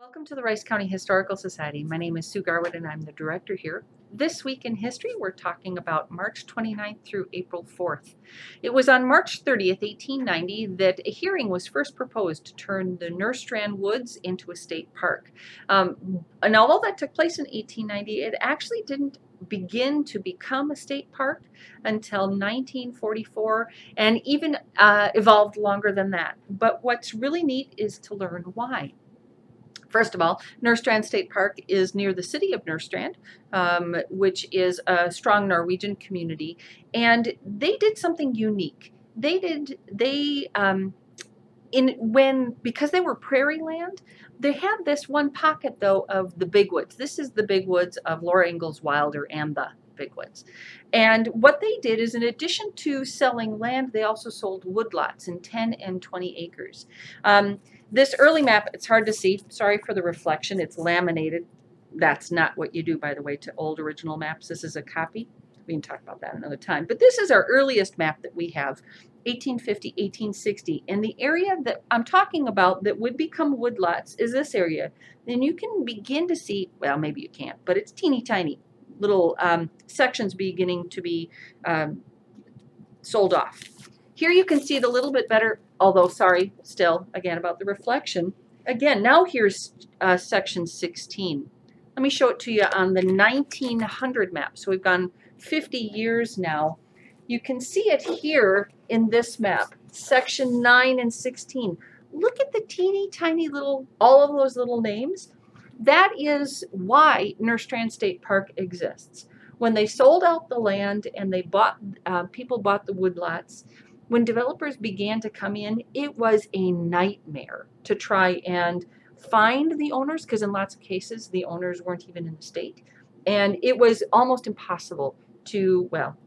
Welcome to the Rice County Historical Society. My name is Sue Garwood and I'm the director here. This week in history, we're talking about March 29th through April 4th. It was on March 30th, 1890 that a hearing was first proposed to turn the Nerstrand Woods into a state park. And although that took place in 1890, it actually didn't begin to become a state park until 1944 and even evolved longer than that. But what's really neat is to learn why. First of all, Nerstrand State Park is near the city of Nerstrand, which is a strong Norwegian community, and they did something unique. Because they were prairie land, they had this one pocket though of the big woods. This is the big woods of Laura Ingalls Wilder and the big woods. And what they did is, in addition to selling land, they also sold woodlots in 10 and 20 acres. This early map, it's hard to see. Sorry for the reflection. It's laminated. That's not what you do, by the way, to old original maps. This is a copy. We can talk about that another time. But this is our earliest map that we have, 1850, 1860. And the area that I'm talking about that would become woodlots is this area. Then you can begin to see, well, maybe you can't, but it's teeny tiny little sections beginning to be sold off. Here you can see it a little bit better, although sorry, still, again, about the reflection. Again, now here's section 16. Let me show it to you on the 1900 map. So we've gone 50 years now. You can see it here in this map, section 9 and 16. Look at the teeny tiny little, all of those little names. That is why Nerstrand State Park exists. When they sold out the land and they bought, people bought the woodlots, when developers began to come in, it was a nightmare to try and find the owners, because in lots of cases, the owners weren't even in the state. And it was almost impossible to, well,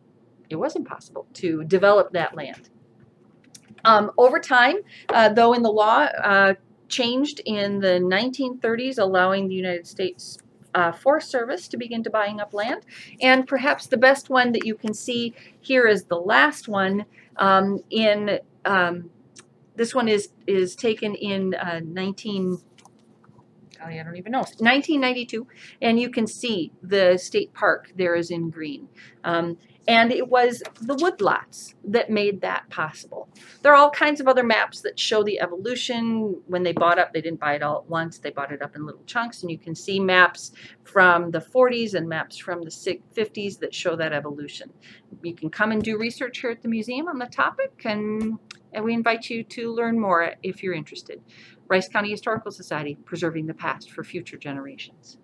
it was impossible to develop that land. Over time, though, in the law, changed in the 1930s, allowing the United States Forest Service to begin to buying up land. And perhaps the best one that you can see here is the last one. This one is taken in 1992, and you can see the state park there is in green. And it was the woodlots that made that possible. There are all kinds of other maps that show the evolution. When they bought up, they didn't buy it all at once. They bought it up in little chunks, and you can see maps from the 40s and maps from the 50s that show that evolution. You can come and do research here at the museum on the topic, and we invite you to learn more if you're interested. Rice County Historical Society, preserving the past for future generations.